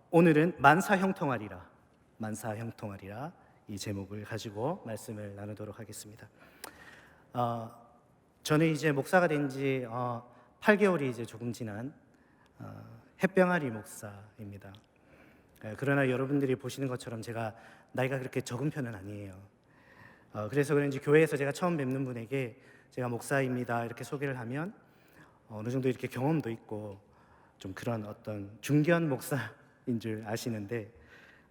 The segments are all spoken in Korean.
오늘은 만사형통하리라, 만사형통하리라 이 제목을 가지고 말씀을 나누도록 하겠습니다. 저는 이제 목사가 된 지 8개월이 이제 조금 지난 햇병아리 목사입니다. 그러나 여러분들이 보시는 것처럼 제가 나이가 그렇게 적은 편은 아니에요. 그래서 그런지 교회에서 제가 처음 뵙는 분에게 제가 목사입니다 이렇게 소개를 하면 어느 정도 이렇게 경험도 있고 좀 그런 어떤 중견 목사인 줄 아시는데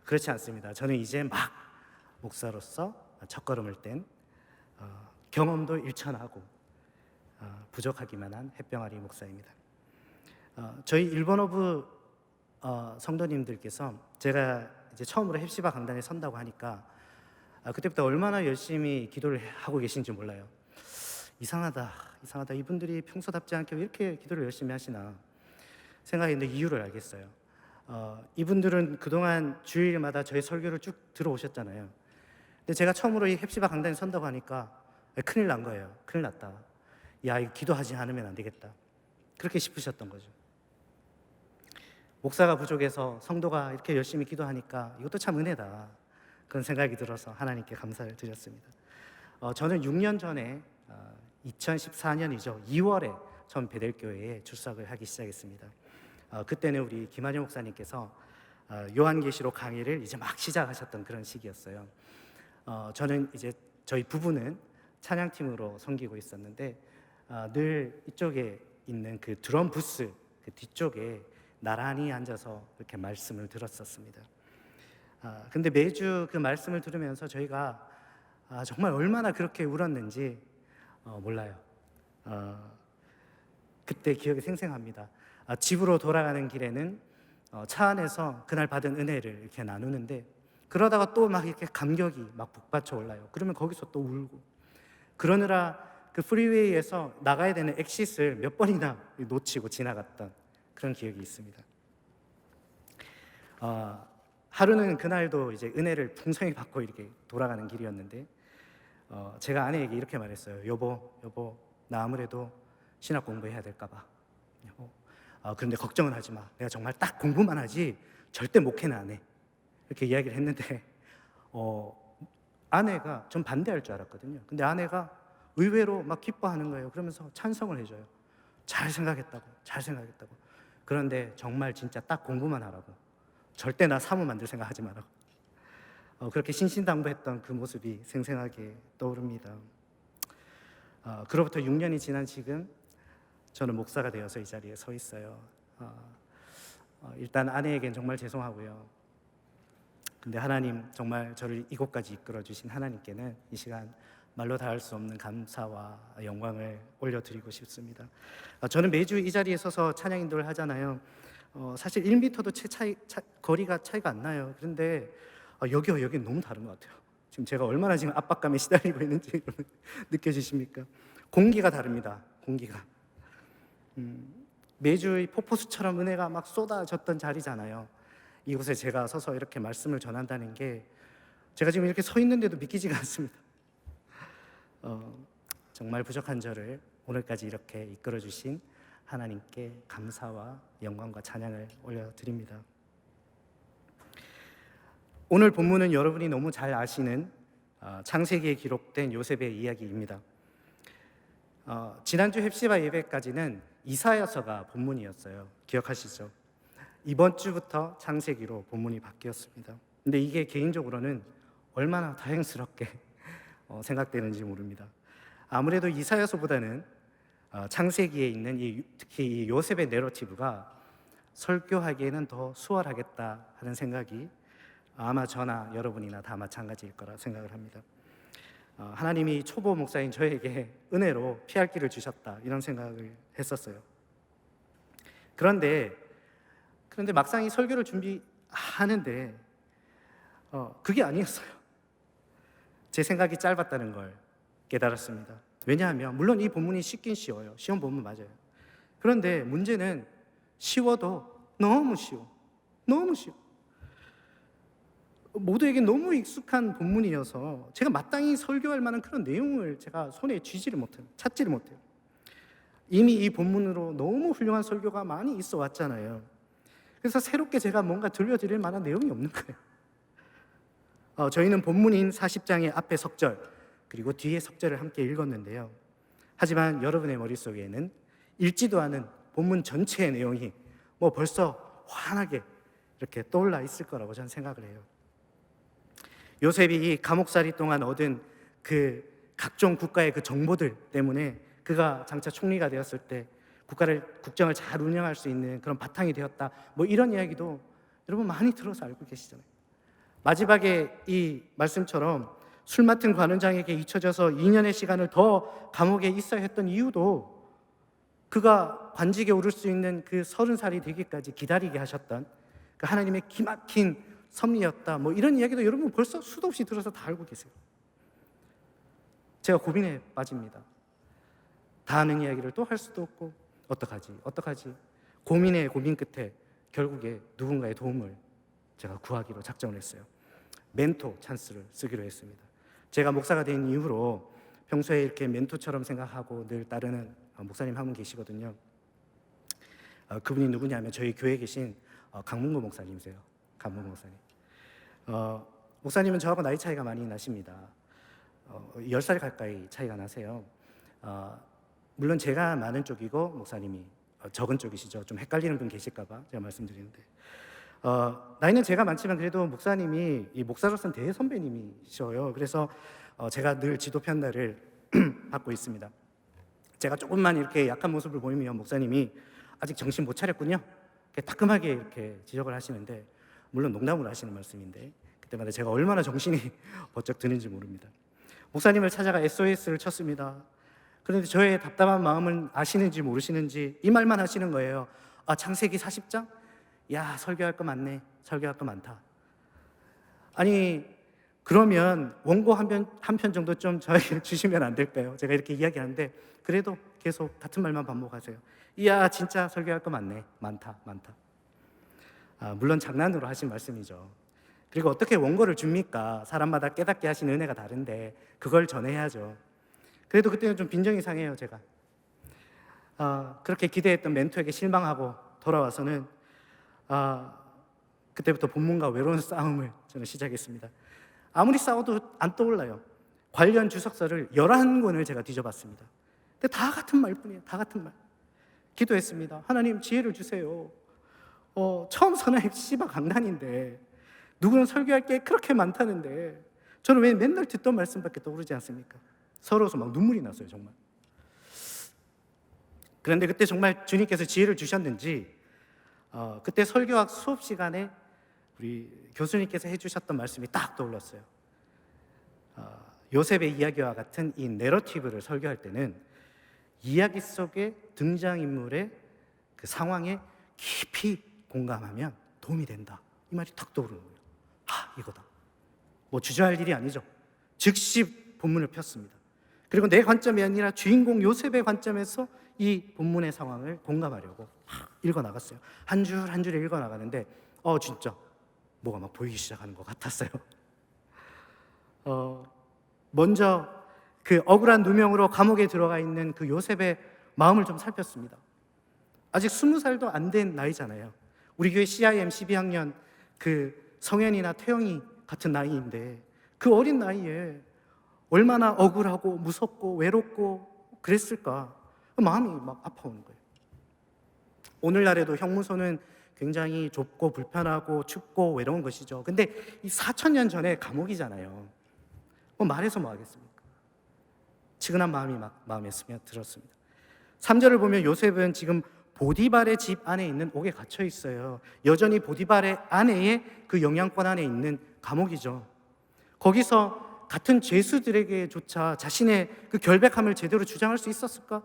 그렇지 않습니다. 저는 이제 막 목사로서 첫걸음을 뗀 경험도 일천하고 부족하기만 한 햇병아리 목사입니다. 저희 일본어부 성도님들께서 제가 이제 처음으로 헵시바 강단에 선다고 하니까 그때부터 얼마나 열심히 기도를 하고 계신지 몰라요. 이상하다 이분들이 평소답지 않게 왜 이렇게 기도를 열심히 하시나 생각했는데 이유를 알겠어요. 이분들은 그동안 주일마다 저희 설교를 쭉 들어오셨잖아요. 근데 제가 처음으로 이 헵시바 강단에 선다고 하니까 큰일 난 거예요. 큰일 났다. 야, 이거 기도하지 않으면 안 되겠다. 그렇게 싶으셨던 거죠. 목사가 부족해서 성도가 이렇게 열심히 기도하니까 이것도 참 은혜다. 그런 생각이 들어서 하나님께 감사를 드렸습니다. 저는 6년 전에 2014년이죠. 2월에 처음 베델교회에 출석을 하기 시작했습니다. 그때는 우리 김한영 목사님께서 요한계시록 강의를 이제 막 시작하셨던 그런 시기였어요. 저는 이제 저희 부부는 찬양팀으로 섬기고 있었는데 늘 이쪽에 있는 그 드럼 부스 그 뒤쪽에 나란히 앉아서 이렇게 말씀을 들었었습니다. 근데 매주 그 말씀을 들으면서 저희가 정말 얼마나 그렇게 울었는지 몰라요. 그때 기억이 생생합니다. 집으로 돌아가는 길에는 차 안에서 그날 받은 은혜를 이렇게 나누는데 그러다가 또 막 이렇게 감격이 막 북받쳐 올라요. 그러면 거기서 또 울고 그러느라 그 프리웨이에서 나가야 되는 엑싯을 몇 번이나 놓치고 지나갔던 그런 기억이 있습니다. 하루는 그날도 이제 은혜를 풍성히 받고 이렇게 돌아가는 길이었는데 제가 아내에게 이렇게 말했어요. 여보, 나 아무래도 신학 공부해야 될까 봐. 그런데 걱정은 하지 마. 내가 정말 딱 공부만 하지 절대 목회는 안 해. 이렇게 이야기를 했는데 아내가 전 반대할 줄 알았거든요. 근데 아내가 의외로 막 기뻐하는 거예요. 그러면서 찬성을 해줘요. 잘 생각했다고. 그런데 정말 진짜 딱 공부만 하라고. 절대 나 사모 만들 생각 하지 말라고. 그렇게 신신당부했던 그 모습이 생생하게 떠오릅니다. 그로부터 6년이 지난 지금 저는 목사가 되어서 이 자리에 서 있어요. 일단 아내에겐 정말 죄송하고요. 근데 하나님 정말 저를 이곳까지 이끌어 주신 하나님께는 이 시간 말로 다 할 수 없는 감사와 영광을 올려드리고 싶습니다. 저는 매주 이 자리에 서서 찬양 인도를 하잖아요. 사실 1m도 거리가 차이가 안 나요. 그런데 여기 너무 다른 것 같아요. 지금 제가 얼마나 지금 압박감에 시달리고 있는지 느껴지십니까? 공기가 다릅니다. 공기가 매주 폭포수처럼 은혜가 막 쏟아졌던 자리잖아요. 이곳에 제가 서서 이렇게 말씀을 전한다는 게 제가 지금 이렇게 서 있는데도 믿기지가 않습니다. 정말 부족한 저를 오늘까지 이렇게 이끌어주신 하나님께 감사와 영광과 찬양을 올려드립니다. 오늘 본문은 여러분이 너무 잘 아시는 창세기에 기록된 요셉의 이야기입니다. 지난주 헵시바 예배까지는 이사야서가 본문이었어요. 기억하시죠? 이번 주부터 창세기로 본문이 바뀌었습니다. 근데 이게 개인적으로는 얼마나 다행스럽게 생각되는지 모릅니다. 아무래도 이사야서보다는 창세기에 있는 특히 이 요셉의 내러티브가 설교하기에는 더 수월하겠다 하는 생각이 아마 저나 여러분이나 다 마찬가지일 거라 생각을 합니다. 하나님이 초보 목사인 저에게 은혜로 피할 길을 주셨다 이런 생각을 했었어요. 그런데 막상 이 설교를 준비하는데 그게 아니었어요. 제 생각이 짧았다는 걸 깨달았습니다. 왜냐하면 물론 이 본문이 쉽긴 쉬워요. 쉬운 본문 맞아요. 그런데 문제는 쉬워도 너무 쉬워. 모두에게 너무 익숙한 본문이어서 제가 마땅히 설교할 만한 그런 내용을 제가 손에 찾지를 못해요. 이미 이 본문으로 너무 훌륭한 설교가 많이 있어 왔잖아요. 그래서 새롭게 제가 뭔가 들려드릴 만한 내용이 없는 거예요. 저희는 본문인 40장의 앞에 석절 그리고 뒤에 석절을 함께 읽었는데요. 하지만 여러분의 머릿속에는 읽지도 않은 본문 전체의 내용이 뭐 벌써 환하게 이렇게 떠올라 있을 거라고 저는 생각을 해요. 요셉이 감옥살이 동안 얻은 그 각종 국가의 그 정보들 때문에 그가 장차 총리가 되었을 때 국정을 잘 운영할 수 있는 그런 바탕이 되었다, 뭐 이런 이야기도 여러분 많이 들어서 알고 계시잖아요. 마지막에 이 말씀처럼 술 맡은 관원장에게 잊혀져서 2년의 시간을 더 감옥에 있어야 했던 이유도 그가 관직에 오를 수 있는 그 30살이 되기까지 기다리게 하셨던 그 하나님의 기막힌 섭리였다, 뭐 이런 이야기도 여러분 벌써 수도 없이 들어서 다 알고 계세요. 제가 고민에 빠집니다. 다 아는 이야기를 또 할 수도 없고 어떡하지 고민의 고민 끝에 결국에 누군가의 도움을 제가 구하기로 작정을 했어요. 멘토 찬스를 쓰기로 했습니다. 제가 목사가 된 이후로 평소에 이렇게 멘토처럼 생각하고 늘 따르는 목사님 한 분 계시거든요. 그분이 누구냐면 저희 교회에 계신 강문구 목사님이세요. 강문구 목사님. 목사님은 저하고 나이 차이가 많이 나십니다. 10살 가까이 차이가 나세요. 물론 제가 많은 쪽이고 목사님이 적은 쪽이시죠. 좀 헷갈리는 분 계실까 봐 제가 말씀드리는데, 나이는 제가 많지만 그래도 목사님이 이 목사로서는 대선배님이셔요. 그래서 제가 늘 지도 편달을 받고 있습니다. 제가 조금만 이렇게 약한 모습을 보이면 목사님이 아직 정신 못 차렸군요, 이렇게 따끔하게 이렇게 지적을 하시는데, 물론 농담으로 하시는 말씀인데 그때마다 제가 얼마나 정신이 번쩍 드는지 모릅니다. 목사님을 찾아가 SOS를 쳤습니다. 그런데 저의 답답한 마음을 아시는지 모르시는지 이 말만 하시는 거예요. 창세기 40장? 야, 설교할 거 많네. 설교할 거 많다. 아니, 그러면 원고 한 편 정도 좀 저에게 주시면 안 될까요? 제가 이렇게 이야기하는데 그래도 계속 같은 말만 반복하세요. 이야, 진짜 설교할 거 많네. 많다. 물론 장난으로 하신 말씀이죠. 그리고 어떻게 원고를 줍니까? 사람마다 깨닫게 하시는 은혜가 다른데 그걸 전해야죠. 그래도 그때는 좀 빈정이 상해요, 제가. 그렇게 기대했던 멘토에게 실망하고 돌아와서는 그때부터 본문과 외로운 싸움을 저는 시작했습니다. 아무리 싸워도 안 떠올라요. 관련 주석서를 11권을 제가 뒤져봤습니다. 근데 다 같은 말뿐이에요. 다 같은 말. 기도했습니다. 하나님, 지혜를 주세요. 처음 선언의 씨바 강단인데 누구는 설교할 게 그렇게 많다는데 저는 왜 맨날 듣던 말씀밖에 떠오르지 않습니까? 서러워서 막 눈물이 났어요, 정말. 그런데 그때 정말 주님께서 지혜를 주셨는지 그때 설교학 수업 시간에 우리 교수님께서 해주셨던 말씀이 딱 떠올랐어요. 요셉의 이야기와 같은 이 내러티브를 설교할 때는 이야기 속의 등장인물의 그 상황에 깊이 공감하면 도움이 된다, 이 말이 탁 떠오르는 거예요. 이거다. 뭐 주저할 일이 아니죠. 즉시 본문을 폈습니다. 그리고 내 관점이 아니라 주인공 요셉의 관점에서 이 본문의 상황을 공감하려고 읽어나갔어요. 한 줄 한 줄 읽어나가는데 진짜 뭐가 막 보이기 시작하는 것 같았어요. 먼저 그 억울한 누명으로 감옥에 들어가 있는 그 요셉의 마음을 좀 살폈습니다. 아직 20살도 안 된 나이잖아요. 우리 교회 CIM 12학년 그 성현이나 태영이 같은 나이인데 그 어린 나이에 얼마나 억울하고 무섭고 외롭고 그랬을까, 마음이 막 아파오는 거예요. 오늘날에도 형무소는 굉장히 좁고 불편하고 춥고 외로운 것이죠. 근데 이 4,000년 전에 감옥이잖아요. 말해서 뭐 하겠습니까? 치근한 마음이 막 마음에 들었습니다. 3절을 보면 요셉은 지금 보디발의 집 안에 있는 옥에 갇혀 있어요. 여전히 보디발의 아내의 그 영향권 안에 있는 감옥이죠. 거기서 같은 죄수들에게조차 자신의 그 결백함을 제대로 주장할 수 있었을까?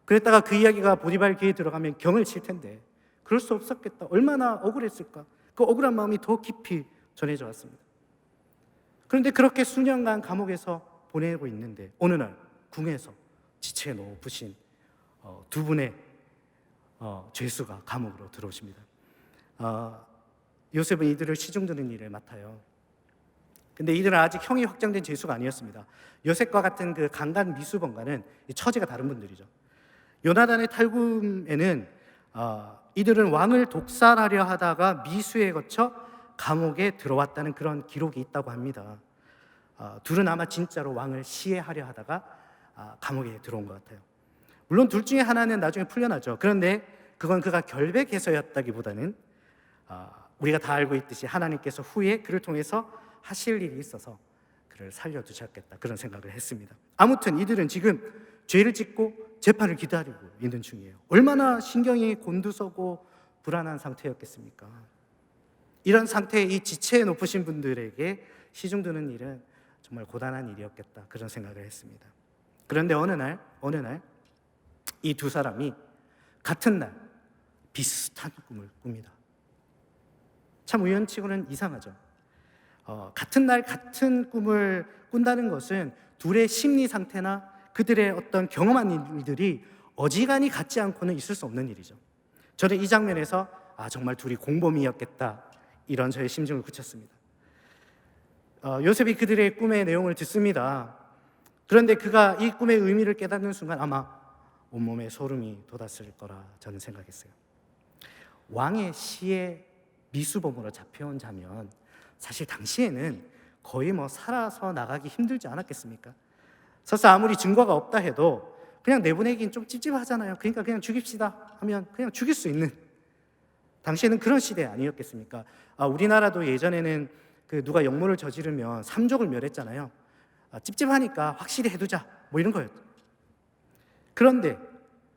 그랬다가 그 이야기가 보디발 귀에 들어가면 경을 칠 텐데 그럴 수 없었겠다. 얼마나 억울했을까? 그 억울한 마음이 더 깊이 전해져 왔습니다. 그런데 그렇게 수년간 감옥에서 보내고 있는데 어느 날 궁에서 지체에 높으신 두 분의 죄수가 감옥으로 들어오십니다. 요셉은 이들을 시중드는 일을 맡아요. 근데 이들은 아직 형이 확정된 죄수가 아니었습니다. 요셉과 같은 그 강간 미수범과는 처지가 다른 분들이죠. 요나단의 탈금에는 이들은 왕을 독살하려 하다가 미수에 거쳐 감옥에 들어왔다는 그런 기록이 있다고 합니다. 둘은 아마 진짜로 왕을 시해하려 하다가 감옥에 들어온 것 같아요. 물론 둘 중에 하나는 나중에 풀려나죠. 그런데 그건 그가 결백해서였다기보다는 우리가 다 알고 있듯이 하나님께서 후에 그를 통해서 하실 일이 있어서 그를 살려두셨겠다, 그런 생각을 했습니다. 아무튼 이들은 지금 죄를 짓고 재판을 기다리고 있는 중이에요. 얼마나 신경이 곤두서고 불안한 상태였겠습니까? 이런 상태에 이 지체에 높으신 분들에게 시중드는 일은 정말 고단한 일이었겠다, 그런 생각을 했습니다. 그런데 어느 날 이 두 사람이 같은 날 비슷한 꿈을 꿉니다. 참 우연치고는 이상하죠. 같은 날 같은 꿈을 꾼다는 것은 둘의 심리 상태나 그들의 어떤 경험한 일들이 어지간히 같지 않고는 있을 수 없는 일이죠. 저는 이 장면에서 정말 둘이 공범이었겠다, 이런 저의 심증을 굳혔습니다. 요셉이 그들의 꿈의 내용을 듣습니다. 그런데 그가 이 꿈의 의미를 깨닫는 순간 아마 온몸에 소름이 돋았을 거라 저는 생각했어요. 왕의 시에 미수범으로 잡혀온 자면 사실 당시에는 거의 살아서 나가기 힘들지 않았겠습니까? 설사 아무리 증거가 없다 해도 그냥 내보내긴 좀 찝찝하잖아요. 그러니까 그냥 죽입시다 하면 그냥 죽일 수 있는, 당시에는 그런 시대 아니었겠습니까? 우리나라도 예전에는 누가 역모를 저지르면 삼족을 멸했잖아요. 찝찝하니까 확실히 해두자, 이런 거였죠. 그런데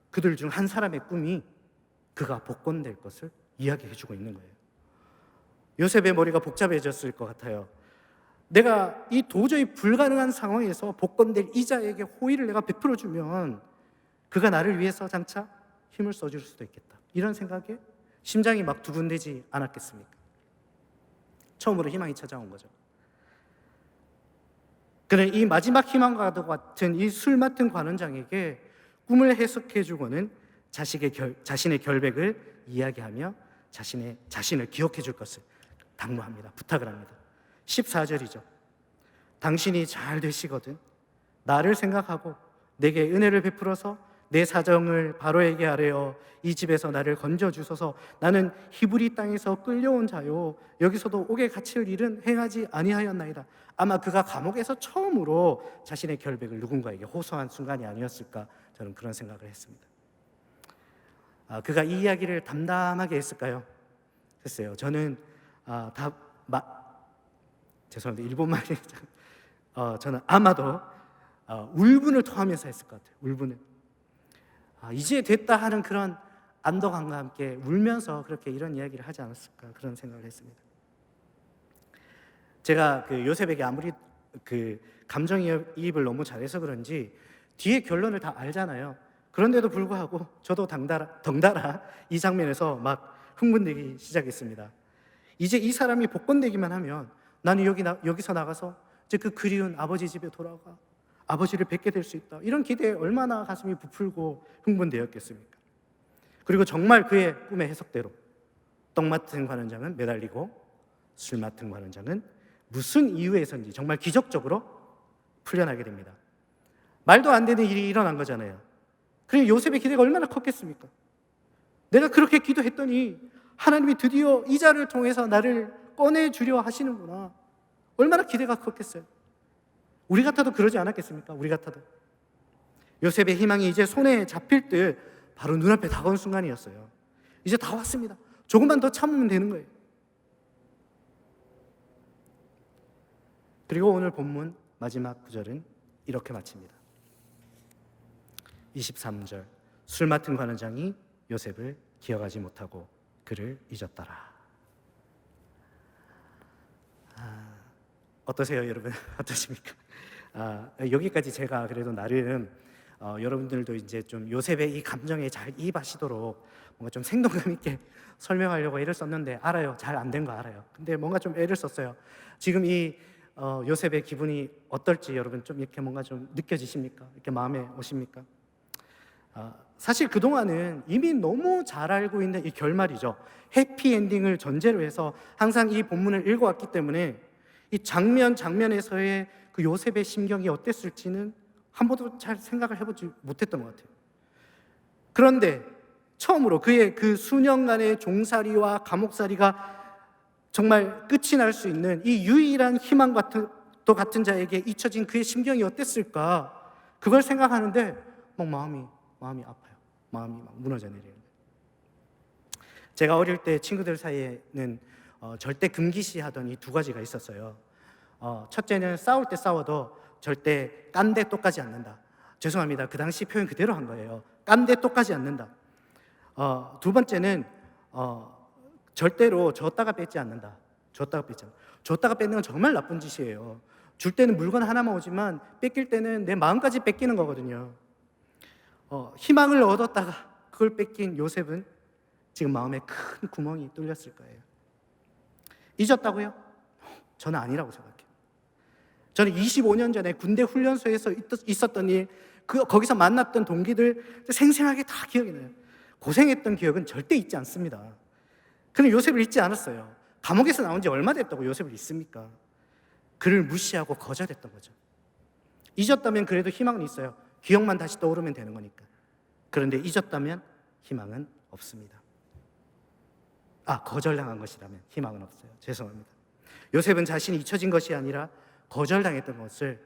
그들 중 한 사람의 꿈이 그가 복권될 것을 이야기해주고 있는 거예요. 요셉의 머리가 복잡해졌을 것 같아요. 내가 이 도저히 불가능한 상황에서 복권될 이자에게 호의를 내가 베풀어주면 그가 나를 위해서 장차 힘을 써줄 수도 있겠다, 이런 생각에 심장이 막 두근대지 않았겠습니까? 처음으로 희망이 찾아온 거죠. 그는 이 마지막 희망과도 같은 이 술 맡은 관원장에게 꿈을 해석해주고는 자신의 결백을 이야기하며 자신을 기억해 줄 것을 당부합니다. 부탁을 합니다. 14절이죠. 당신이 잘 되시거든 나를 생각하고 내게 은혜를 베풀어서 내 사정을 바로에게 아뢰어 이 집에서 나를 건져주소서. 나는 히브리 땅에서 끌려온 자요 여기서도 옥에 갇힐 일은 행하지 아니하였나이다. 아마 그가 감옥에서 처음으로 자신의 결백을 누군가에게 호소한 순간이 아니었을까, 저는 그런 생각을 했습니다. 그가 이 이야기를 담담하게 했을까요? 글쎄요, 저는 죄송합니다, 일본말이 저는 아마도 울분을 토하면서 했을 것 같아요. 울분을 이제 됐다 하는 그런 안도감과 함께 울면서 그렇게 이런 이야기를 하지 않았을까, 그런 생각을 했습니다. 제가 요셉에게 아무리 감정이입을 너무 잘해서 그런지 뒤에 결론을 다 알잖아요. 그런데도 불구하고 저도 덩달아 이 장면에서 막 흥분되기 시작했습니다. 이제 이 사람이 복권되기만 하면 나는 여기서 나가서 이제 그 그리운 아버지 집에 돌아가 아버지를 뵙게 될 수 있다, 이런 기대에 얼마나 가슴이 부풀고 흥분되었겠습니까? 그리고 정말 그의 꿈의 해석대로 떡 맡은 관원장은 매달리고 술 맡은 관원장은 무슨 이유에서인지 정말 기적적으로 풀려나게 됩니다. 말도 안 되는 일이 일어난 거잖아요. 그리고 요셉의 기대가 얼마나 컸겠습니까? 내가 그렇게 기도했더니 하나님이 드디어 이자를 통해서 나를 꺼내주려 하시는구나, 얼마나 기대가 컸겠어요. 우리 같아도 그러지 않았겠습니까? 우리 같아도 요셉의 희망이 이제 손에 잡힐 듯 바로 눈앞에 다가온 순간이었어요. 이제 다 왔습니다. 조금만 더 참으면 되는 거예요. 그리고 오늘 본문 마지막 구절은 이렇게 마칩니다. 23절, 술 맡은 관원장이 요셉을 기억하지 못하고 그를 잊었더라. 어떠세요, 여러분? 어떠십니까? 여기까지 제가 그래도 나름 여러분들도 이제 좀 요셉의 이 감정에 잘 이입하시도록 뭔가 좀 생동감 있게 설명하려고 애를 썼는데, 알아요, 잘 안 된 거 알아요. 근데 뭔가 좀 애를 썼어요. 지금 이 요셉의 기분이 어떨지 여러분 좀 이렇게 뭔가 좀 느껴지십니까? 이렇게 마음에 오십니까? 사실 그동안은 이미 너무 잘 알고 있는 이 결말이죠. 해피엔딩을 전제로 해서 항상 이 본문을 읽어왔기 때문에 이 장면에서의 그 요셉의 심경이 어땠을지는 한 번도 잘 생각을 해보지 못했던 것 같아요. 그런데 처음으로 그의 그 수년간의 종살이와 감옥살이가 정말 끝이 날 수 있는 이 유일한 희망 같은 자에게 잊혀진 그의 심경이 어땠을까? 그걸 생각하는데 막 마음이 아파요. 마음이 막 무너져 내려요. 제가 어릴 때 친구들 사이에는 절대 금기시하던 이 두 가지가 있었어요. 첫째는 싸울 때 싸워도 절대 깐대 똑까지 않는다. 죄송합니다. 그 당시 표현 그대로 한 거예요. 깐대 똑까지 않는다. 두 번째는 절대로 줬다가 뺏지 않는다. 줬다가 뺏는 건 정말 나쁜 짓이에요. 줄 때는 물건 하나만 오지만 뺏길 때는 내 마음까지 뺏기는 거거든요. 희망을 얻었다가 그걸 뺏긴 요셉은 지금 마음에 큰 구멍이 뚫렸을 거예요. 잊었다고요? 저는 아니라고 생각해요. 저는 25년 전에 군대 훈련소에서 있었던 일, 거기서 만났던 동기들 생생하게 다 기억이 나요. 고생했던 기억은 절대 잊지 않습니다. 그는 요셉을 잊지 않았어요. 감옥에서 나온 지 얼마 됐다고 요셉을 잊습니까? 그를 무시하고 거절했던 거죠. 잊었다면 그래도 희망은 있어요. 기억만 다시 떠오르면 되는 거니까. 그런데 잊었다면 희망은 없습니다. 거절당한 것이라면 희망은 없어요. 죄송합니다. 요셉은 자신이 잊혀진 것이 아니라 거절당했던 것을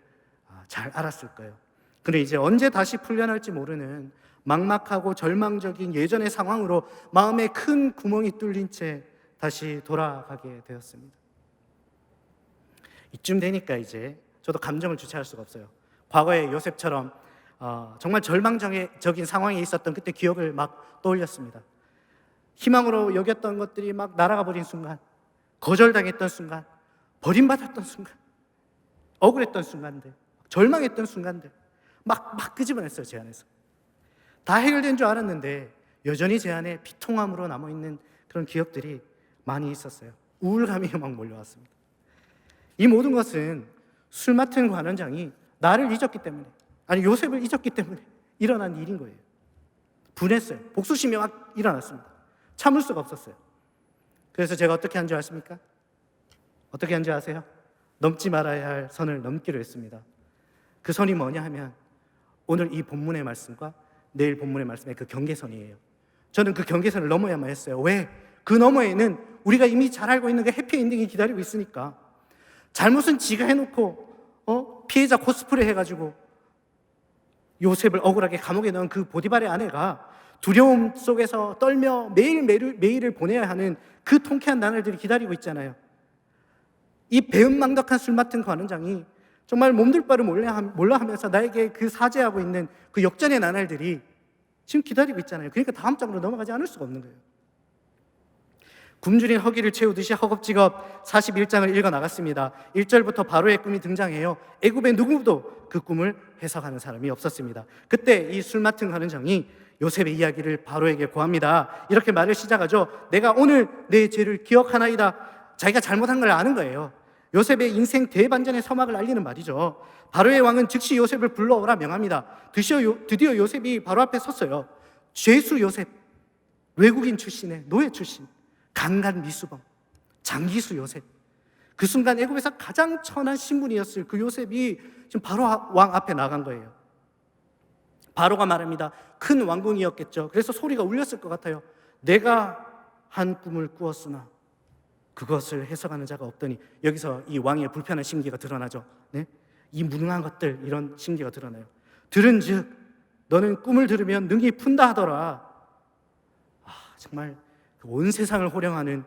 잘 알았을 거예요. 그런데 이제 언제 다시 풀려날지 모르는 막막하고 절망적인 예전의 상황으로 마음에 큰 구멍이 뚫린 채 다시 돌아가게 되었습니다. 이쯤 되니까 이제 저도 감정을 주체할 수가 없어요. 과거의 요셉처럼 정말 절망적인 상황에 있었던 그때 기억을 막 떠올렸습니다. 희망으로 여겼던 것들이 막 날아가 버린 순간, 거절당했던 순간, 버림받았던 순간, 억울했던 순간들, 절망했던 순간들 막 끄집어냈어요. 제 안에서 다 해결된 줄 알았는데 여전히 제 안에 비통함으로 남아있는 그런 기억들이 많이 있었어요. 우울감이 막 몰려왔습니다. 이 모든 것은 술 맡은 관원장이 나를 잊었기 때문에, 요셉을 잊었기 때문에 일어난 일인 거예요. 분했어요. 복수심이 막 일어났습니다. 참을 수가 없었어요. 그래서 제가 어떻게 한 줄 아십니까? 어떻게 한 줄 아세요? 넘지 말아야 할 선을 넘기로 했습니다. 그 선이 뭐냐 하면 오늘 이 본문의 말씀과 내일 본문의 말씀의 그 경계선이에요. 저는 그 경계선을 넘어야만 했어요. 왜? 그 너머에는 우리가 이미 잘 알고 있는 그 해피엔딩이 기다리고 있으니까. 잘못은 지가 해놓고 피해자 코스프레 해가지고 요셉을 억울하게 감옥에 넣은 그 보디발의 아내가 두려움 속에서 떨며 매일을 보내야 하는 그 통쾌한 나날들이 기다리고 있잖아요. 이 배은망덕한 술 맡은 관원장이 정말 몸둘 바를 몰라 하면서 나에게 그 사죄하고 있는 그 역전의 나날들이 지금 기다리고 있잖아요. 그러니까 다음 장으로 넘어가지 않을 수가 없는 거예요. 굶주린 허기를 채우듯이 허겁지겁 41장을 읽어 나갔습니다. 1절부터 바로의 꿈이 등장해요. 애굽의 누구도 그 꿈을 해석하는 사람이 없었습니다. 그때 이 술 맡은 관원장이 요셉의 이야기를 바로에게 고합니다. 이렇게 말을 시작하죠. 내가 오늘 내 죄를 기억하나이다. 자기가 잘못한 걸 아는 거예요. 요셉의 인생 대반전의 서막을 알리는 말이죠. 바로의 왕은 즉시 요셉을 불러오라 명합니다. 드디어 요셉이 바로 앞에 섰어요. 죄수 요셉, 외국인 출신의 노예 출신, 강간 미수범, 장기수 요셉. 그 순간 애굽에서 가장 천한 신분이었을 그 요셉이 지금 바로 왕 앞에 나간 거예요. 바로가 말합니다. 큰 왕궁이었겠죠. 그래서 소리가 울렸을 것 같아요. 내가 한 꿈을 꾸었으나 그것을 해석하는 자가 없더니. 여기서 이 왕의 불편한 심기가 드러나죠. 네? 이 무능한 것들, 이런 심기가 드러나요. 들은즉 너는 꿈을 들으면 능히 푼다 하더라. 정말 온 세상을 호령하는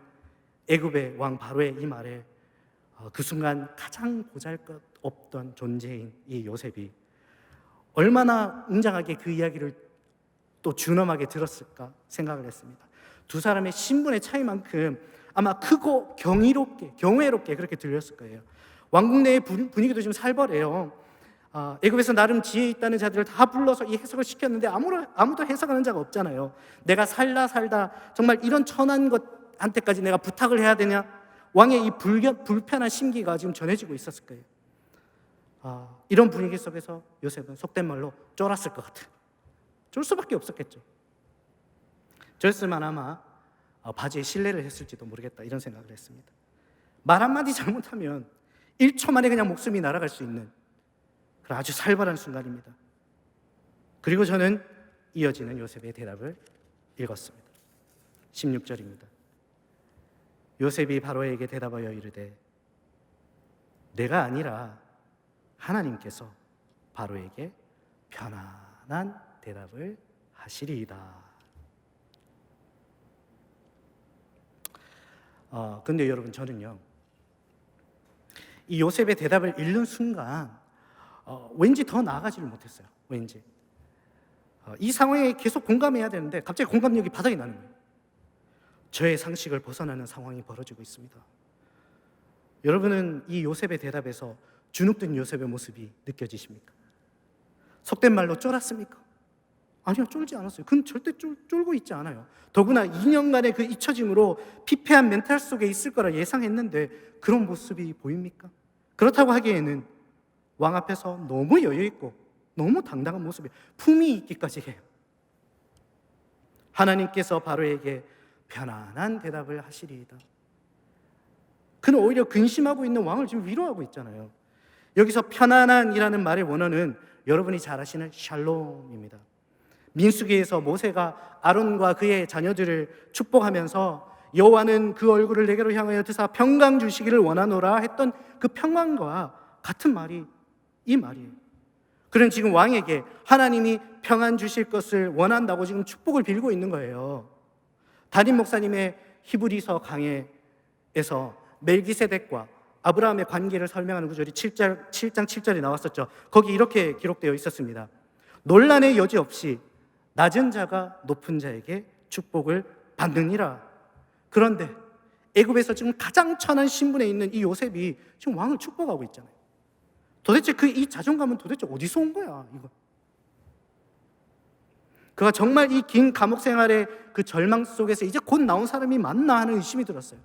애굽의 왕 바로의 이 말에 그 순간 가장 보잘것없던 존재인 이 요셉이 얼마나 웅장하게 그 이야기를 또 준엄하게 들었을까 생각을 했습니다. 두 사람의 신분의 차이만큼 아마 크고 경외롭게 그렇게 들렸을 거예요. 왕궁 내의 분위기도 좀 살벌해요. 애굽에서 나름 지혜 있다는 자들을 다 불러서 이 해석을 시켰는데 아무도 해석하는 자가 없잖아요. 내가 살다 정말 이런 천한 것한테까지 내가 부탁을 해야 되냐? 왕의 이 불편한 심기가 지금 전해지고 있었을 거예요. 이런 분위기 속에서 요셉은 속된 말로 쫄았을 것 같아요. 쫄 수밖에 없었겠죠. 쫄았으면 아마 바지에 실례를 했을지도 모르겠다, 이런 생각을 했습니다. 말 한마디 잘못하면 1초 만에 그냥 목숨이 날아갈 수 있는 그런 아주 살벌한 순간입니다. 그리고 저는 이어지는 요셉의 대답을 읽었습니다. 16절입니다. 요셉이 바로에게 대답하여 이르되 내가 아니라 하나님께서 바로에게 편안한 대답을 하시리이다. 근데 여러분, 저는요, 이 요셉의 대답을 읽는 순간 왠지 더 나아가지를 못했어요. 왠지 이 상황에 계속 공감해야 되는데 갑자기 공감력이 바닥이 나는 거예요. 저의 상식을 벗어나는 상황이 벌어지고 있습니다. 여러분은 이 요셉의 대답에서 주눅든 요셉의 모습이 느껴지십니까? 속된 말로 쫄았습니까? 아니요, 쫄지 않았어요. 그건 절대 쫄고 있지 않아요. 더구나 2년간의 그 잊혀짐으로 피폐한 멘탈 속에 있을 거라 예상했는데 그런 모습이 보입니까? 그렇다고 하기에는 왕 앞에서 너무 여유있고 너무 당당한 모습이 품이 있기까지 해요. 하나님께서 바로에게 편안한 대답을 하시리이다. 그는 오히려 근심하고 있는 왕을 지금 위로하고 있잖아요. 여기서 편안한이라는 말의 원어는 여러분이 잘 아시는 샬롬입니다. 민수기에서 모세가 아론과 그의 자녀들을 축복하면서 여호와는 그 얼굴을 내게로 향하여 드사 평강 주시기를 원하노라 했던 그 평강과 같은 말이 이 말이에요. 그는 지금 왕에게 하나님이 평안 주실 것을 원한다고 지금 축복을 빌고 있는 거예요. 담임 목사님의 히브리서 강해에서 멜기세덱과 아브라함의 관계를 설명하는 구절이 7장 7절에 나왔었죠. 거기 이렇게 기록되어 있었습니다. 논란의 여지 없이 낮은 자가 높은 자에게 축복을 받느니라. 그런데 애굽에서 지금 가장 천한 신분에 있는 이 요셉이 지금 왕을 축복하고 있잖아요. 도대체 이 자존감은 도대체 어디서 온 거야, 이거? 그가 정말 이 긴 감옥 생활의 그 절망 속에서 이제 곧 나온 사람이 맞나 하는 의심이 들었어요.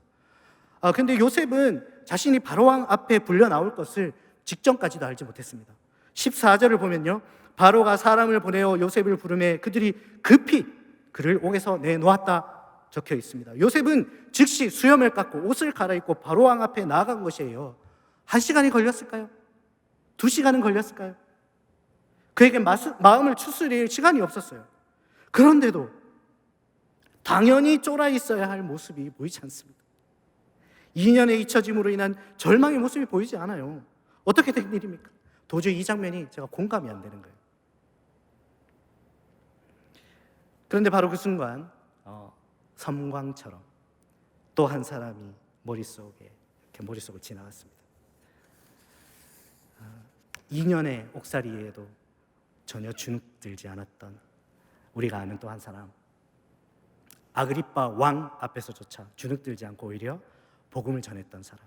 근데 요셉은 자신이 바로왕 앞에 불려 나올 것을 직전까지도 알지 못했습니다. 14절을 보면요, 바로가 사람을 보내어 요셉을 부르매 그들이 급히 그를 옥에서 내놓았다 적혀 있습니다. 요셉은 즉시 수염을 깎고 옷을 갈아입고 바로왕 앞에 나아간 것이에요. 1시간이 걸렸을까요? 2시간은 걸렸을까요? 그에게 마음을 추스릴 시간이 없었어요. 그런데도 당연히 쫄아 있어야 할 모습이 보이지 않습니다. 2년의 잊혀짐으로 인한 절망의 모습이 보이지 않아요. 어떻게 된 일입니까? 도저히 이 장면이 제가 공감이 안 되는 거예요. 그런데 바로 그 순간 섬광처럼 또 한 사람이 머릿속을 지나갔습니다. 2년의 옥살이에도 전혀 주눅들지 않았던 우리가 아는 또 한 사람, 아그리빠 왕 앞에서조차 주눅들지 않고 오히려 복음을 전했던 사람,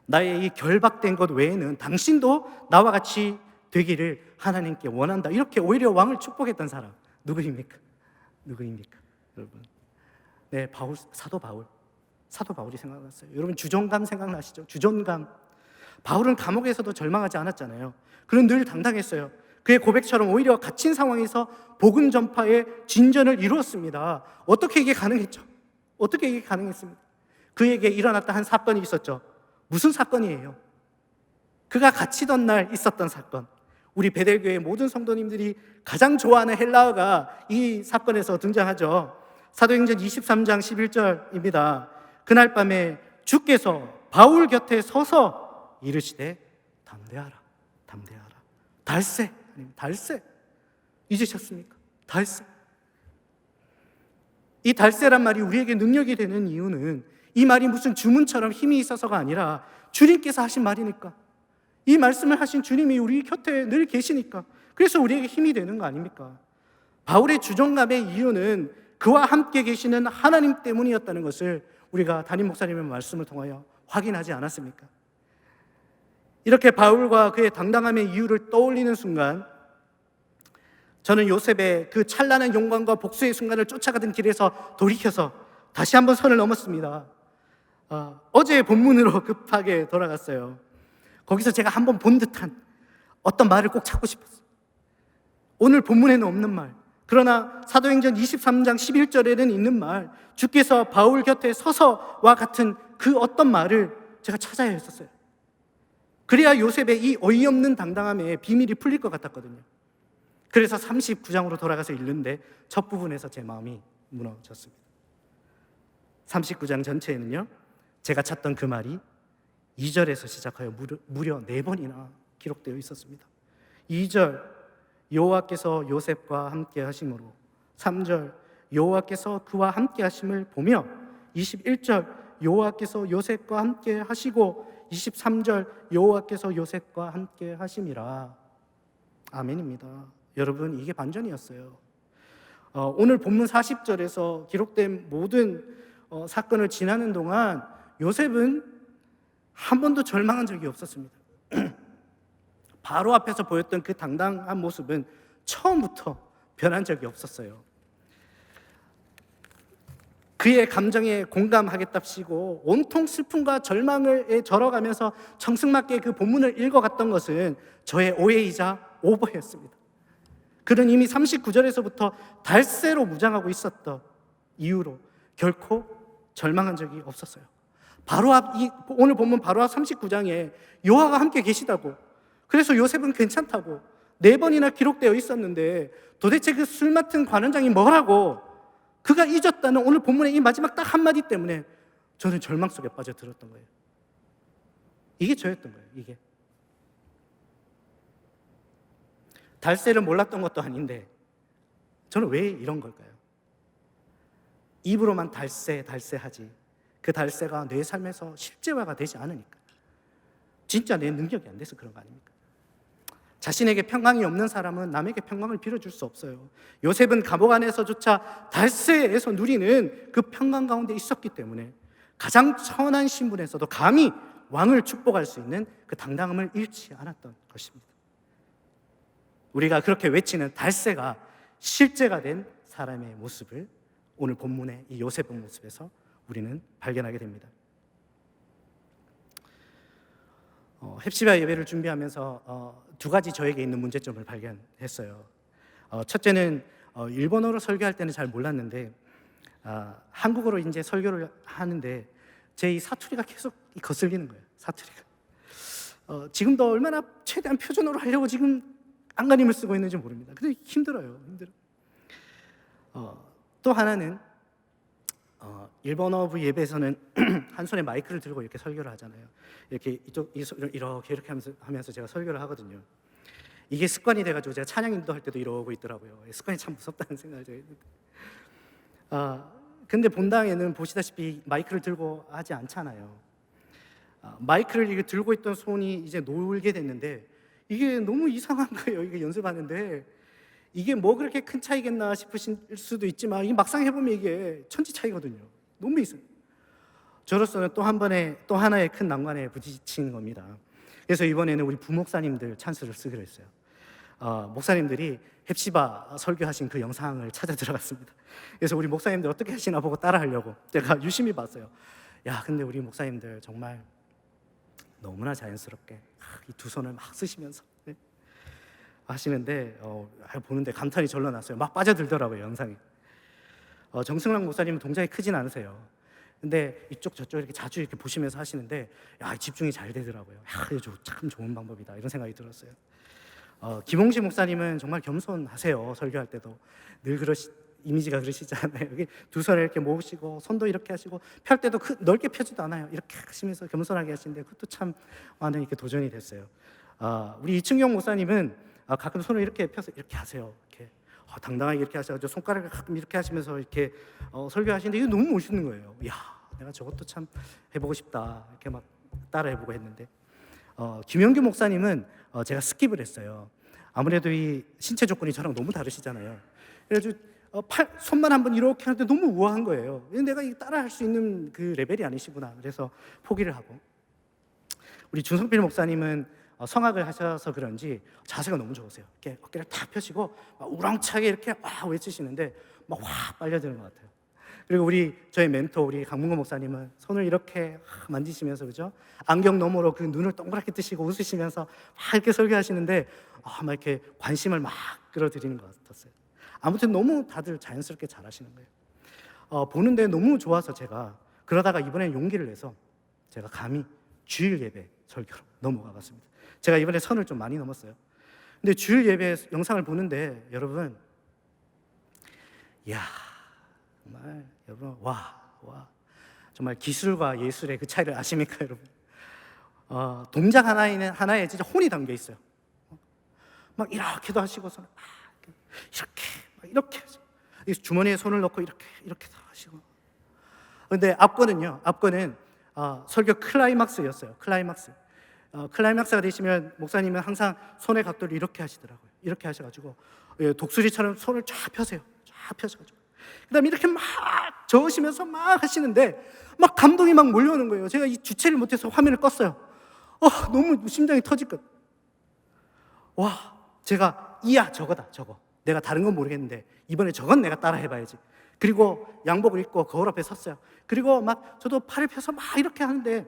나의 이 결박된 것 외에는 당신도 나와 같이 되기를 하나님께 원한다, 이렇게 오히려 왕을 축복했던 사람, 누구입니까? 여러분? 네, 사도 바울이 생각났어요. 여러분, 주존감 생각나시죠? 주존감. 바울은 감옥에서도 절망하지 않았잖아요. 그는 늘 당당했어요. 그의 고백처럼 오히려 갇힌 상황에서 복음 전파의 진전을 이루었습니다. 어떻게 이게 가능했죠? 어떻게 이게 가능했습니까? 그에게 일어났던 한 사건이 있었죠. 무슨 사건이에요? 그가 갇히던 날 있었던 사건. 우리 베델교회 모든 성도님들이 가장 좋아하는 헬라어가 이 사건에서 등장하죠. 사도행전 23장 11절입니다. 그날 밤에 주께서 바울 곁에 서서 이르시되 담대하라. 달세. 잊으셨습니까? 달세. 이 달세란 말이 우리에게 능력이 되는 이유는 이 말이 무슨 주문처럼 힘이 있어서가 아니라 주님께서 하신 말이니까, 이 말씀을 하신 주님이 우리 곁에 늘 계시니까, 그래서 우리에게 힘이 되는 거 아닙니까? 바울의 주존감의 이유는 그와 함께 계시는 하나님 때문이었다는 것을 우리가 담임 목사님의 말씀을 통하여 확인하지 않았습니까? 이렇게 바울과 그의 당당함의 이유를 떠올리는 순간, 저는 요셉의 그 찬란한 영광과 복수의 순간을 쫓아가던 길에서 돌이켜서 다시 한번 선을 넘었습니다. 어제의 본문으로 급하게 돌아갔어요. 거기서 제가 한번 본 듯한 어떤 말을 꼭 찾고 싶었어요. 오늘 본문에는 없는 말, 그러나 사도행전 23장 11절에는 있는 말, 주께서 바울 곁에 서서와 같은 그 어떤 말을 제가 찾아야 했었어요. 그래야 요셉의 이 어이없는 당당함에 비밀이 풀릴 것 같았거든요. 그래서 39장으로 돌아가서 읽는데 첫 부분에서 제 마음이 무너졌습니다. 39장 전체에는요, 제가 찾던 그 말이 2절에서 시작하여 무려 4번이나 기록되어 있었습니다. 2절, 여호와께서 요셉과 함께 하심으로, 3절, 여호와께서 그와 함께 하심을 보며, 21절, 여호와께서 요셉과 함께 하시고, 23절, 여호와께서 요셉과 함께 하심이라. 아멘입니다. 여러분, 이게 반전이었어요. 오늘 본문 40절에서 기록된 모든 사건을 지나는 동안 요셉은 한 번도 절망한 적이 없었습니다. 바로 앞에서 보였던 그 당당한 모습은 처음부터 변한 적이 없었어요. 그의 감정에 공감하겠답시고 온통 슬픔과 절망에 절어가면서 청승맞게 그 본문을 읽어갔던 것은 저의 오해이자 오버였습니다. 그는 이미 39절에서부터 달새로 무장하고 있었던 이유로 결코 절망한 적이 없었어요. 오늘 본문 바로 앞 39장에 여호와가 함께 계시다고, 그래서 요셉은 괜찮다고 4번이나 기록되어 있었는데 도대체 그 술 맡은 관원장이 뭐라고 그가 잊었다는 오늘 본문의 이 마지막 딱 한마디 때문에 저는 절망 속에 빠져들었던 거예요. 이게 저였던 거예요. 이게 달새를 몰랐던 것도 아닌데 저는 왜 이런 걸까요? 입으로만 달새 하지 그 달새가 내 삶에서 실제화가 되지 않으니까, 진짜 내 능력이 안 돼서 그런 거 아닙니까? 자신에게 평강이 없는 사람은 남에게 평강을 빌어줄 수 없어요. 요셉은 감옥 안에서조차 달새에서 누리는 그 평강 가운데 있었기 때문에 가장 천한 신분에서도 감히 왕을 축복할 수 있는 그 당당함을 잃지 않았던 것입니다. 우리가 그렇게 외치는 달새가 실제가 된 사람의 모습을 오늘 본문의 이 요셉의 모습에서 우리는 발견하게 됩니다. 헵시바 예배를 준비하면서 2가지 저에게 있는 문제점을 발견했어요. 첫째는 일본어로 설교할 때는 잘 몰랐는데 한국어로 이제 설교를 하는데 제 이 사투리가 계속 거슬리는 거예요. 사투리가. 지금도 얼마나 최대한 표준어로 하려고 지금 안간힘을 쓰고 있는지 모릅니다. 근데 힘들어요. 또 하나는 일본어 예배에서는 한 손에 마이크를 들고 이렇게 설교를 하잖아요. 이렇게 이렇게 하면서 제가 설교를 하거든요. 이게 습관이 돼가지고 제가 찬양 인도할 때도 이러고 있더라고요. 습관이 참 무섭다는 생각을 제가 했는데, 근데 본당에는 보시다시피 마이크를 들고 하지 않잖아요. 마이크를 이렇게 들고 있던 손이 이제 놀게 됐는데 이게 너무 이상한 거예요. 이게 연습하는데 이게 뭐 그렇게 큰 차이겠나 싶으실 수도 있지만 이 막상 해보면 이게 천지 차이거든요. 너무 이상해요. 저로서는 또 하나의 큰 난관에 부딪힌 겁니다. 그래서 이번에는 우리 부목사님들 찬스를 쓰기로 했어요. 목사님들이 헵시바 설교하신 그 영상을 찾아 들어갔습니다. 그래서 우리 목사님들 어떻게 하시나 보고 따라하려고 제가 유심히 봤어요. 야, 근데 우리 목사님들 정말 너무나 자연스럽게 이 2손을 막 쓰시면서 하시는데 보는데 감탄이 절로 났어요. 막 빠져들더라고요, 영상이. 정승랑 목사님은 동작이 크진 않으세요. 근데 이쪽 저쪽 이렇게 자주 이렇게 보시면서 하시는데 집중이 잘 되더라고요. 이거 참 좋은 방법이다 이런 생각이 들었어요. 김홍식 목사님은 정말 겸손하세요. 설교할 때도 늘 이미지가 그러시잖아요. 여기 2손을 이렇게 모으시고 손도 이렇게 하시고 펼 때도 넓게 펴지도 않아요. 이렇게 하시면서 겸손하게 하시는데 그것도 참 많은 이렇게 도전이 됐어요. 우리 이충경 목사님은 가끔 손을 이렇게 펴서 이렇게 하세요. 이렇게 당당하게 이렇게 하셔가지고 손가락을 가끔 이렇게 하시면서 이렇게 설교하시는데 이게 너무 멋있는 거예요. 이야, 내가 저것도 참 해보고 싶다 이렇게 막 따라 해보고 했는데, 김영규 목사님은 제가 스킵을 했어요. 아무래도 이 신체 조건이 저랑 너무 다르시잖아요. 그래가지고 손만 한번 이렇게 하는데 너무 우아한 거예요. 내가 따라 할 수 있는 그 레벨이 아니시구나. 그래서 포기를 하고, 우리 준성필 목사님은 성악을 하셔서 그런지 자세가 너무 좋으세요. 이렇게 어깨를 탁 펴시고 막 우렁차게 이렇게 외치시는데 막 확 빨려드는 것 같아요. 그리고 저의 멘토 우리 강문건 목사님은 손을 이렇게 만지시면서, 그죠? 안경 너머로 그 눈을 동그랗게 뜨시고 웃으시면서 막 이렇게 설교하시는데 막 이렇게 관심을 막 끌어들이는 것 같았어요. 아무튼 너무 다들 자연스럽게 잘하시는 거예요. 보는데 너무 좋아서 제가 그러다가 이번에 용기를 내서 제가 감히 주일 예배 설교로 넘어가봤습니다. 제가 이번에 선을 좀 많이 넘었어요. 근데 주일 예배 영상을 보는데 여러분, 이야, 정말 여러분 와 정말 기술과 예술의 그 차이를 아십니까, 여러분? 동작 하나에 진짜 혼이 담겨 있어요. 막 이렇게도 하시고서 막 이렇게 주머니에 손을 넣고 이렇게 하시고. 근데 앞권은 설교 클라이막스였어요. 클라이막스가 되시면 목사님은 항상 손의 각도를 이렇게 하시더라고요. 이렇게 하셔가지고 독수리처럼 손을 쫙 펴세요. 쫙 펴셔가지고 그다음에 이렇게 막 저으시면서 막 하시는데 막 감동이 막 몰려오는 거예요. 제가 이 주체를 못해서 화면을 껐어요. 너무 심장이 터질 것. 와, 제가 저거다. 내가 다른 건 모르겠는데 이번에 저건 내가 따라 해봐야지. 그리고 양복을 입고 거울 앞에 섰어요. 그리고 막 저도 팔을 펴서 막 이렇게 하는데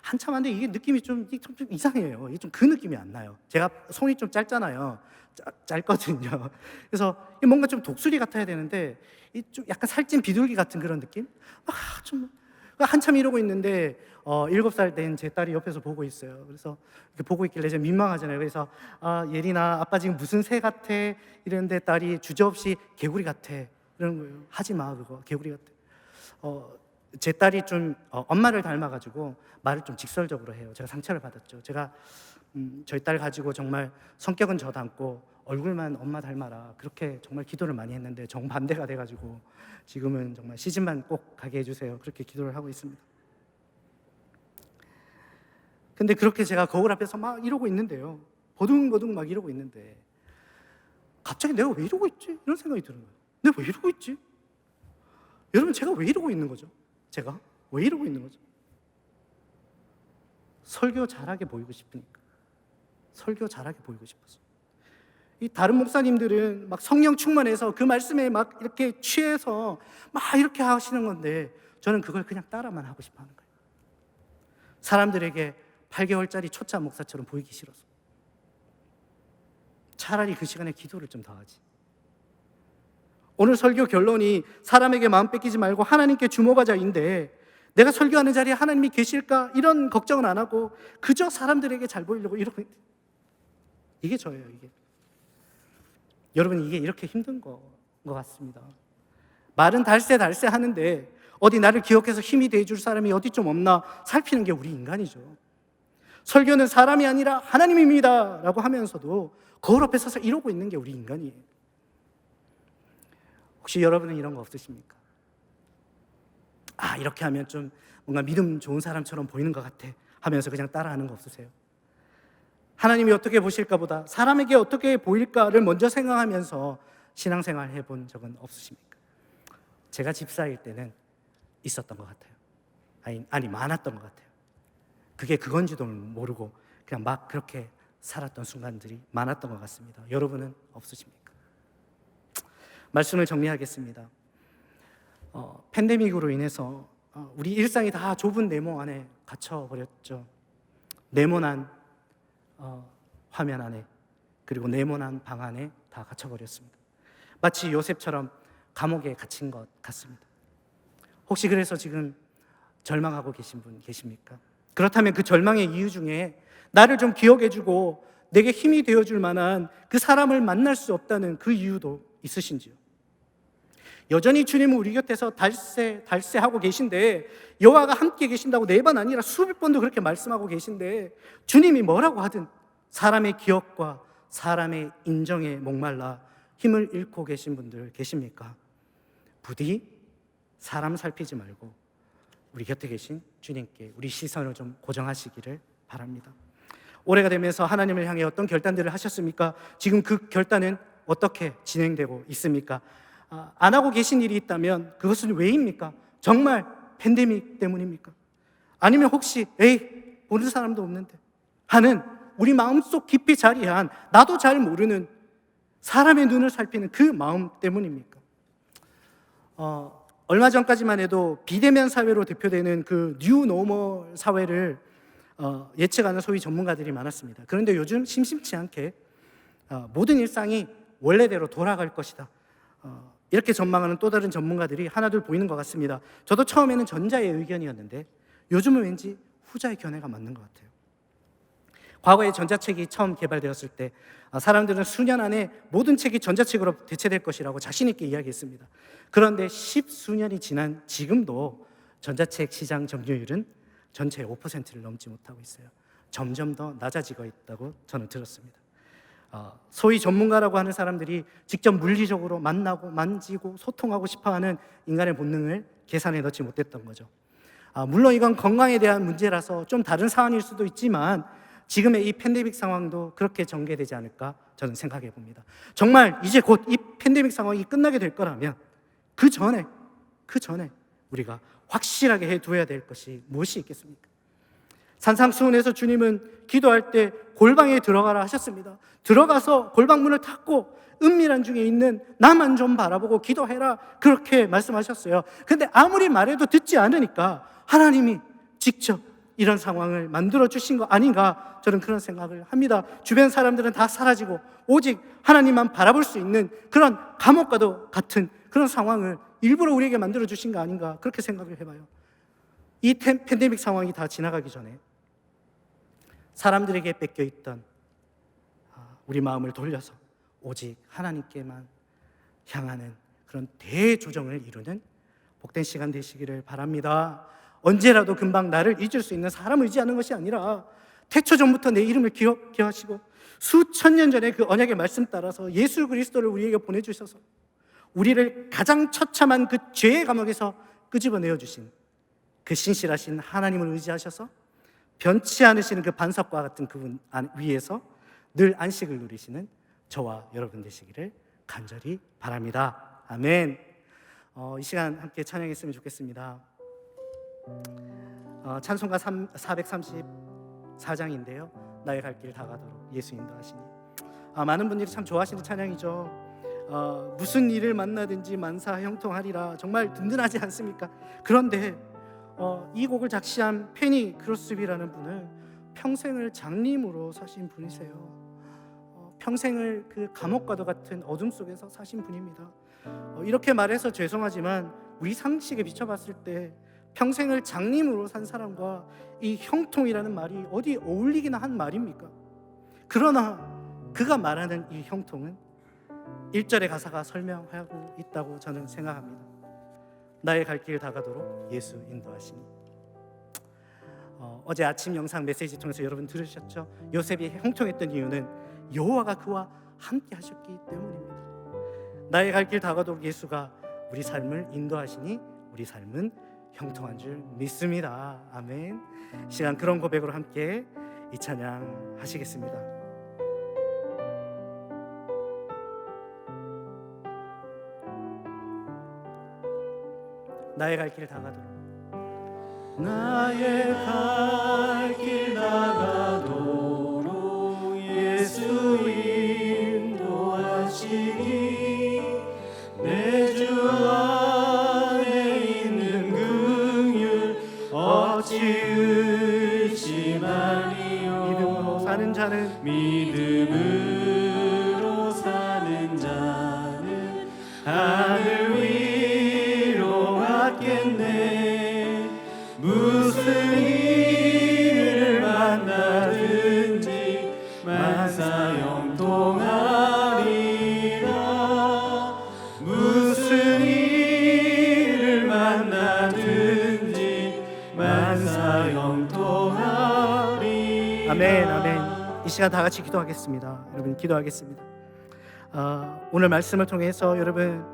한참 하는데 이게 느낌이 좀 이상해요. 이게 좀 그 느낌이 안 나요. 제가 손이 좀 짧잖아요. 짧거든요. 그래서 뭔가 좀 독수리 같아야 되는데 좀 약간 살찐 비둘기 같은 그런 느낌? 좀 한참 이러고 있는데 7살 된 제 딸이 옆에서 보고 있어요. 그래서 이렇게 보고 있길래 제가 민망하잖아요. 그래서 예린아, 아빠 지금 무슨 새 같아? 이랬는데 딸이 주저없이 개구리 같아. 이러는 거예요. 하지 마, 그거 개구리 같아. 제 딸이 좀 엄마를 닮아가지고 말을 좀 직설적으로 해요. 제가 상처를 받았죠. 제가 저희 딸 가지고 정말 성격은 저 닮고 얼굴만 엄마 닮아라 그렇게 정말 기도를 많이 했는데 정반대가 돼가지고 지금은 정말 시집만 꼭 가게 해주세요 그렇게 기도를 하고 있습니다. 근데 그렇게 제가 거울 앞에서 막 이러고 있는데요, 버둥버둥 막 이러고 있는데 갑자기 내가 왜 이러고 있지? 이런 생각이 드는 거예요. 내가 왜 이러고 있지? 여러분, 제가 왜 이러고 있는 거죠? 제가 왜 이러고 있는 거죠? 설교 잘하게 보이고 싶으니까. 설교 잘하게 보이고 싶어서. 이 다른 목사님들은 막 성령 충만해서 그 말씀에 막 이렇게 취해서 막 이렇게 하시는 건데 저는 그걸 그냥 따라만 하고 싶어 하는 거예요. 사람들에게 8개월짜리 초짜 목사처럼 보이기 싫어서. 차라리 그 시간에 기도를 좀 더 하지. 오늘 설교 결론이 사람에게 마음 뺏기지 말고 하나님께 주목하자인데 내가 설교하는 자리에 하나님이 계실까? 이런 걱정은 안 하고 그저 사람들에게 잘 보이려고 이러고. 이게 저예요, 이게. 여러분, 이게 이렇게 힘든 것 같습니다. 말은 달세 하는데 어디 나를 기억해서 힘이 돼줄 사람이 어디 좀 없나 살피는 게 우리 인간이죠. 설교는 사람이 아니라 하나님입니다 라고 하면서도 거울 앞에 서서 이러고 있는 게 우리 인간이에요. 혹시 여러분은 이런 거 없으십니까? 이렇게 하면 좀 뭔가 믿음 좋은 사람처럼 보이는 것 같아 하면서 그냥 따라하는 거 없으세요? 하나님이 어떻게 보실까 보다 사람에게 어떻게 보일까를 먼저 생각하면서 신앙생활 해본 적은 없으십니까? 제가 집사일 때는 있었던 것 같아요. 아니 많았던 것 같아요. 그게 그건지도 모르고 그냥 막 그렇게 살았던 순간들이 많았던 것 같습니다. 여러분은 없으십니까? 말씀을 정리하겠습니다. 팬데믹으로 인해서 우리 일상이 다 좁은 네모 안에 갇혀버렸죠. 네모난 화면 안에, 그리고 네모난 방 안에 다 갇혀버렸습니다. 마치 요셉처럼 감옥에 갇힌 것 같습니다. 혹시 그래서 지금 절망하고 계신 분 계십니까? 그렇다면 그 절망의 이유 중에 나를 좀 기억해주고 내게 힘이 되어줄 만한 그 사람을 만날 수 없다는 그 이유도 있으신지요? 여전히 주님은 우리 곁에서 달세하고 계신데, 여호와가 함께 계신다고 4번 아니라 수백 번도 그렇게 말씀하고 계신데 주님이 뭐라고 하든 사람의 기억과 사람의 인정에 목말라 힘을 잃고 계신 분들 계십니까? 부디 사람 살피지 말고 우리 곁에 계신 주님께 우리 시선을 좀 고정하시기를 바랍니다. 올해가 되면서 하나님을 향해 어떤 결단들을 하셨습니까? 지금 그 결단은 어떻게 진행되고 있습니까? 안 하고 계신 일이 있다면 그것은 왜입니까? 정말 팬데믹 때문입니까? 아니면 혹시 보는 사람도 없는데 하는 우리 마음속 깊이 자리한 나도 잘 모르는 사람의 눈을 살피는 그 마음 때문입니까? 얼마 전까지만 해도 비대면 사회로 대표되는 그 뉴노멀 사회를 예측하는 소위 전문가들이 많았습니다. 그런데 요즘 심심치 않게 모든 일상이 원래대로 돌아갈 것이다, 이렇게 전망하는 또 다른 전문가들이 하나둘 보이는 것 같습니다. 저도 처음에는 전자의 의견이었는데 요즘은 왠지 후자의 견해가 맞는 것 같아요. 과거에 전자책이 처음 개발되었을 때 사람들은 수년 안에 모든 책이 전자책으로 대체될 것이라고 자신 있게 이야기했습니다. 그런데 10수년이 지난 지금도 전자책 시장 점유율은 전체의 5%를 넘지 못하고 있어요. 점점 더 낮아지고 있다고 저는 들었습니다. 소위 전문가라고 하는 사람들이 직접 물리적으로 만나고 만지고 소통하고 싶어하는 인간의 본능을 계산에 넣지 못했던 거죠. 물론 이건 건강에 대한 문제라서 좀 다른 사안일 수도 있지만 지금의 이 팬데믹 상황도 그렇게 전개되지 않을까 저는 생각해 봅니다. 정말 이제 곧 이 팬데믹 상황이 끝나게 될 거라면 그 전에 우리가 확실하게 해두어야 될 것이 무엇이 있겠습니까? 산상수훈에서 주님은 기도할 때 골방에 들어가라 하셨습니다. 들어가서 골방문을 닫고 은밀한 중에 있는 나만 좀 바라보고 기도해라, 그렇게 말씀하셨어요. 근데 아무리 말해도 듣지 않으니까 하나님이 직접 이런 상황을 만들어 주신 거 아닌가, 저는 그런 생각을 합니다. 주변 사람들은 다 사라지고 오직 하나님만 바라볼 수 있는 그런 감옥과도 같은 그런 상황을 일부러 우리에게 만들어 주신 거 아닌가, 그렇게 생각을 해봐요. 이 팬데믹 상황이 다 지나가기 전에 사람들에게 뺏겨있던 우리 마음을 돌려서 오직 하나님께만 향하는 그런 대조정을 이루는 복된 시간 되시기를 바랍니다. 언제라도 금방 나를 잊을 수 있는 사람을 의지하는 것이 아니라 태초전부터 내 이름을 기억하시고 수천 년 전에 그 언약의 말씀 따라서 예수 그리스도를 우리에게 보내주셔서 우리를 가장 처참한 그 죄의 감옥에서 끄집어내어 주신 그 신실하신 하나님을 의지하셔서 변치 않으시는 그 반석과 같은 그분 위에서 늘 안식을 누리시는 저와 여러분 되시기를 간절히 바랍니다. 아멘. 이 시간 함께 찬양했으면 좋겠습니다. 찬송가 434장인데요. 나의 갈 길 다 가도록 예수 인도하시니. 많은 분들이 참 좋아하시는 찬양이죠. 무슨 일을 만나든지 만사 형통하리라. 정말 든든하지 않습니까? 그런데 이 곡을 작시한 페니 크로스비라는 분은 평생을 장님으로 사신 분이세요. 평생을 그 감옥과도 같은 어둠 속에서 사신 분입니다. 이렇게 말해서 죄송하지만 우리 상식에 비춰봤을 때 평생을 장님으로 산 사람과 이 형통이라는 말이 어디 어울리기나 한 말입니까? 그러나 그가 말하는 이 형통은 1절의 가사가 설명하고 있다고 저는 생각합니다. 나의 갈 길 다 가도록 예수 인도하시니. 어제 아침 영상 메시지 통해서 여러분 들으셨죠? 요셉이 형통했던 이유는 여호와가 그와 함께 하셨기 때문입니다. 나의 갈 길 다 가도록 예수가 우리 삶을 인도하시니 우리 삶은 형통한 줄 믿습니다. 아멘. 시간 그런 고백으로 함께 이 찬양 하시겠습니다. 나의 갈 길 다 가도록, 나의 갈 길 다 가도록 예수 인도하시니 내 주 안에 있는 긍휼 어찌 의심하리요. 믿음으로 사는 자는 믿음으로 사는 자는 하늘 위로 갔겠네. 무슨 일을 만나든지 만사 형통하리라. 무슨 일을 만나든지 만사 형통하리라. 아멘, 아멘. 이 시간 다 같이 기도하겠습니다. 여러분 기도하겠습니다. 오늘 말씀을 통해서 여러분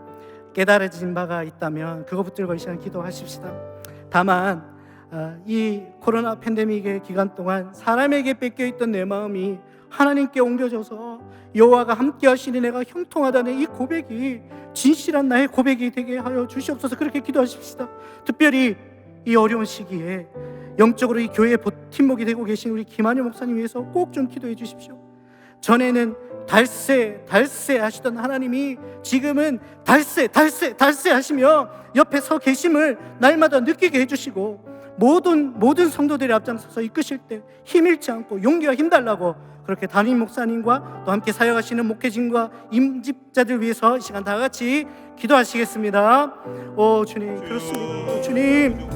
깨달아진 바가 있다면 그거 붙들고 이 시간 기도하십시다. 다만 이 코로나 팬데믹의 기간 동안 사람에게 뺏겨있던 내 마음이 하나님께 옮겨져서 여호와가 함께 하시니 내가 형통하다는 이 고백이 진실한 나의 고백이 되게 하여 주시옵소서. 그렇게 기도하십시다. 특별히 이 어려운 시기에 영적으로 이 교회의 버팀목이 되고 계신 우리 김한효 목사님 위해서 꼭 좀 기도해 주십시오. 전에는 달세 하시던 하나님이 지금은 달세 하시며 옆에 서 계심을 날마다 느끼게 해주시고 모든 성도들이 앞장서서 이끄실 때 힘 잃지 않고 용기와 힘 달라고 그렇게 담임 목사님과 또 함께 사역하시는 목회진과 임집자들 위해서 이 시간 다 같이 기도하시겠습니다. 오 주님, 그렇습니다. 주님